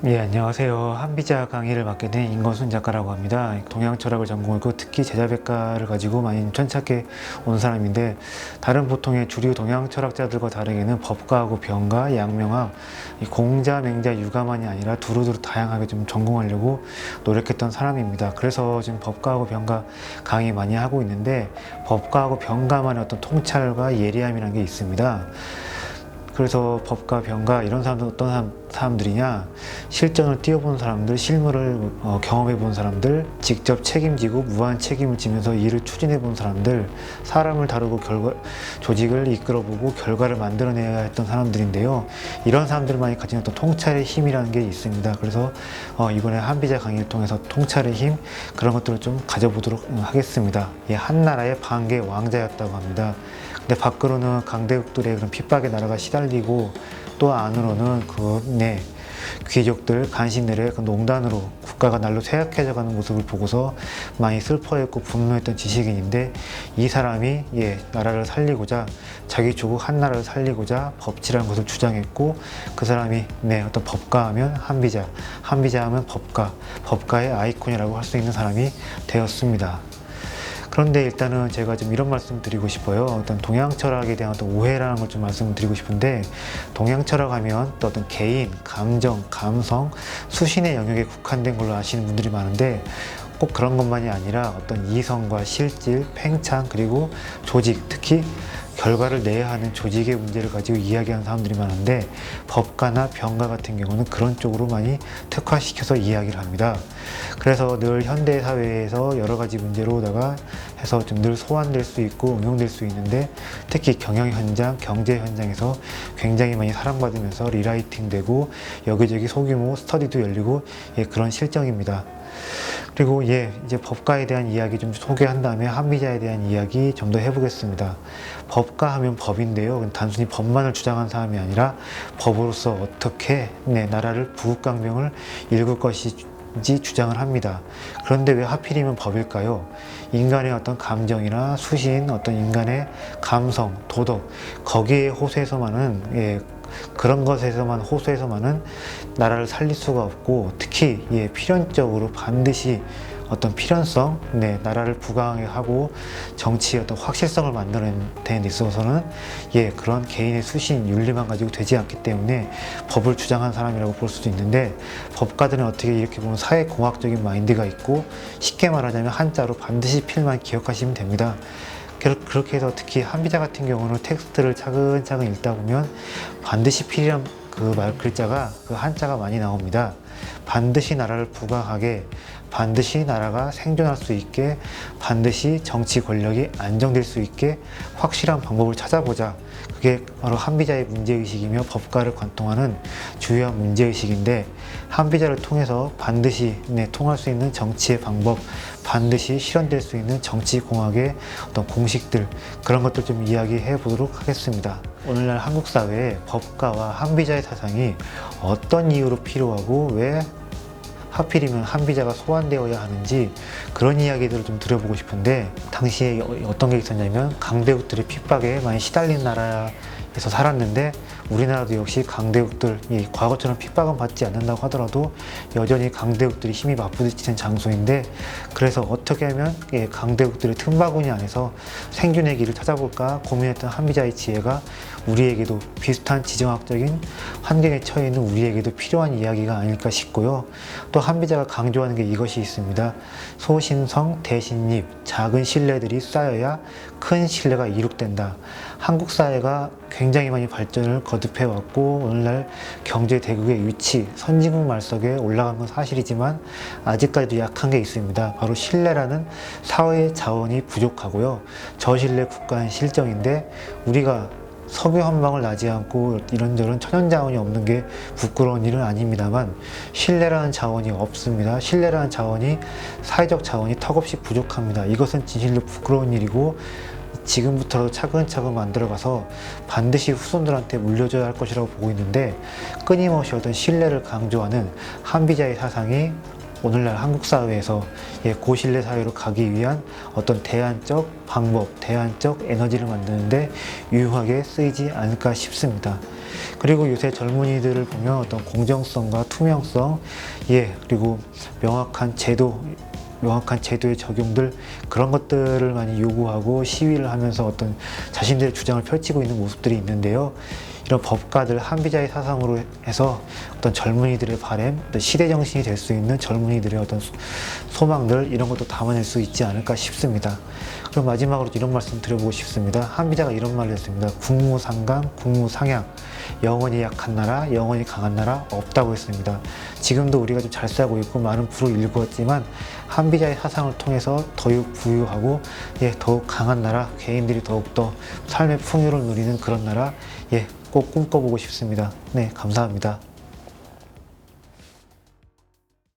예, 안녕하세요. 한비자 강의를 맡게 된 임건순 작가라고 합니다. 동양 철학을 전공했고 특히 제자백과를 가지고 많이 천착해 온 사람인데, 다른 보통의 주류 동양 철학자들과 다르게는 법과하고 병과, 양명학, 이 공자, 맹자, 유가만이 아니라 두루두루 다양하게 좀 전공하려고 노력했던 사람입니다. 그래서 지금 법과하고 병과 강의 많이 하고 있는데, 법과하고 병과만의 어떤 통찰과 예리함이라는 게 있습니다. 그래서 법과 병과 이런 사람들 어떤 사람들이냐, 실전을 뛰어본 사람들, 실무를 경험해 본 사람들, 직접 책임지고 무한 책임을 지면서 일을 추진해 본 사람들, 사람을 다루고 조직을 이끌어보고 결과를 만들어내야 했던 사람들인데요. 이런 사람들만이 가진 어떤 통찰의 힘이라는 게 있습니다. 그래서 이번에 한비자 강의를 통해서 통찰의 힘, 그런 것들을 좀 가져보도록 하겠습니다. 예, 한나라의 반개 왕자였다고 합니다. 근데 밖으로는 강대국들의 그런 핍박에 나라가 시달리고, 또 안으로는 귀족들, 간신들의 그 농단으로 국가가 날로 쇠약해져가는 모습을 보고서 많이 슬퍼했고 분노했던 지식인인데, 이 사람이 나라를 살리고자, 자기 조국 한나라를 살리고자 법치라는 것을 주장했고, 그 사람이 어떤 법가하면 한비자, 한비자하면 법가, 법가의 아이콘이라고 할 수 있는 사람이 되었습니다. 그런데 일단은 제가 좀 이런 말씀 드리고 싶어요. 어떤 동양 철학에 대한 어떤 오해라는 걸 좀 말씀드리고 싶은데, 동양 철학 하면 또 어떤 개인, 감정, 감성, 수신의 영역에 국한된 걸로 아시는 분들이 많은데, 꼭 그런 것만이 아니라 어떤 이성과 실질, 팽창, 그리고 조직, 특히 결과를 내야 하는 조직의 문제를 가지고 이야기하는 사람들이 많은데, 법가나 병가 같은 경우는 그런 쪽으로 많이 특화시켜서 이야기를 합니다. 그래서 늘 현대 사회에서 여러 가지 문제로다가 해서 좀 늘 소환될 수 있고 응용될 수 있는데, 특히 경영 현장, 경제 현장에서 굉장히 많이 사랑받으면서 리라이팅 되고 여기저기 소규모 스터디도 열리고 그런 실정입니다. 그리고 이제 법가에 대한 이야기 좀 소개한 다음에 한비자에 대한 이야기 좀 더 해보겠습니다. 법가 하면 법인데요. 단순히 법만을 주장한 사람이 아니라 법으로서 어떻게 나라를 부국강병을 일굴 것인지 주장을 합니다. 그런데 왜 하필이면 법일까요? 인간의 어떤 감정이나 수신, 어떤 인간의 감성, 도덕, 거기에 호소해서만은 그런 것에서만 호소해서만은 나라를 살릴 수가 없고, 특히 필연적으로 반드시 어떤 필연성, 나라를 부강하고 정치의 어떤 확실성을 만드는 데 있어서는 그런 개인의 수신, 윤리만 가지고 되지 않기 때문에 법을 주장한 사람이라고 볼 수도 있는데, 법가들은 어떻게 이렇게 보면 사회공학적인 마인드가 있고, 쉽게 말하자면 한자로 반드시 필만 기억하시면 됩니다. 그렇게 해서 특히 한비자 같은 경우는 텍스트를 차근차근 읽다 보면 반드시 필이란 글자가, 그 한자가 많이 나옵니다. 반드시 나라를 부강하게, 반드시 나라가 생존할 수 있게, 반드시 정치 권력이 안정될 수 있게 확실한 방법을 찾아보자. 그게 바로 한비자의 문제의식이며 법가를 관통하는 주요한 문제의식인데, 한비자를 통해서 반드시 통할 수 있는 정치의 방법, 반드시 실현될 수 있는 정치공학의 어떤 공식들, 그런 것들 좀 이야기해 보도록 하겠습니다. 오늘날 한국 사회에 법가와 한비자의 사상이 어떤 이유로 필요하고 왜 하필이면 한비자가 소환되어야 하는지, 그런 이야기들을 좀 들어보고 싶은데, 당시에 어떤 게 있었냐면, 강대국들의 핍박에 많이 시달린 나라에서 살았는데, 우리나라도 역시 강대국들이 과거처럼 핍박은 받지 않는다고 하더라도 여전히 강대국들이 힘이 맞부딪히는 장소인데, 그래서 어떻게 하면 강대국들의 틈바구니 안에서 생존의 길을 찾아볼까 고민했던 한비자의 지혜가 우리에게도 비슷한 지정학적인 환경에 처해 있는 우리에게도 필요한 이야기가 아닐까 싶고요. 또 한비자가 강조하는 게 이것이 있습니다. 소신성, 대신립, 작은 신뢰들이 쌓여야 큰 신뢰가 이룩된다. 한국 사회가 굉장히 많이 발전을 거듭해 왔고, 오늘날 경제 대국의 위치, 선진국 말석에 올라간 건 사실이지만 아직까지도 약한 게 있습니다. 바로 신뢰라는 사회의 자원이 부족하고요. 저신뢰 국가의 실정인데, 우리가 석유 한 방울 나지 않고 이런저런 천연자원이 없는 게 부끄러운 일은 아닙니다만, 신뢰라는 자원이 없습니다. 신뢰라는 자원이, 사회적 자원이 턱없이 부족합니다. 이것은 진실로 부끄러운 일이고, 지금부터라도 차근차근 만들어가서 반드시 후손들한테 물려줘야 할 것이라고 보고 있는데, 끊임없이 어떤 신뢰를 강조하는 한비자의 사상이 오늘날 한국 사회에서 고신뢰 사회로 가기 위한 어떤 대안적 방법, 대안적 에너지를 만드는데 유용하게 쓰이지 않을까 싶습니다. 그리고 요새 젊은이들을 보면 어떤 공정성과 투명성, 그리고 명확한 제도의 적용들, 그런 것들을 많이 요구하고 시위를 하면서 어떤 자신들의 주장을 펼치고 있는 모습들이 있는데요. 이런 법가들, 한비자의 사상으로 해서 어떤 젊은이들의 바램, 시대 정신이 될 수 있는 젊은이들의 어떤 소망들, 이런 것도 담아낼 수 있지 않을까 싶습니다. 그럼 마지막으로 이런 말씀 드려보고 싶습니다. 한비자가 이런 말을 했습니다. 국무상강, 국무상향, 영원히 약한 나라, 영원히 강한 나라 없다고 했습니다. 지금도 우리가 좀 잘 살고 있고 많은 부를 일구었지만 한비자의 사상을 통해서 더욱 부유하고 더욱 강한 나라, 개인들이 더욱더 삶의 풍요를 누리는 그런 나라 꼭 꿈꿔보고 싶습니다. 네, 감사합니다.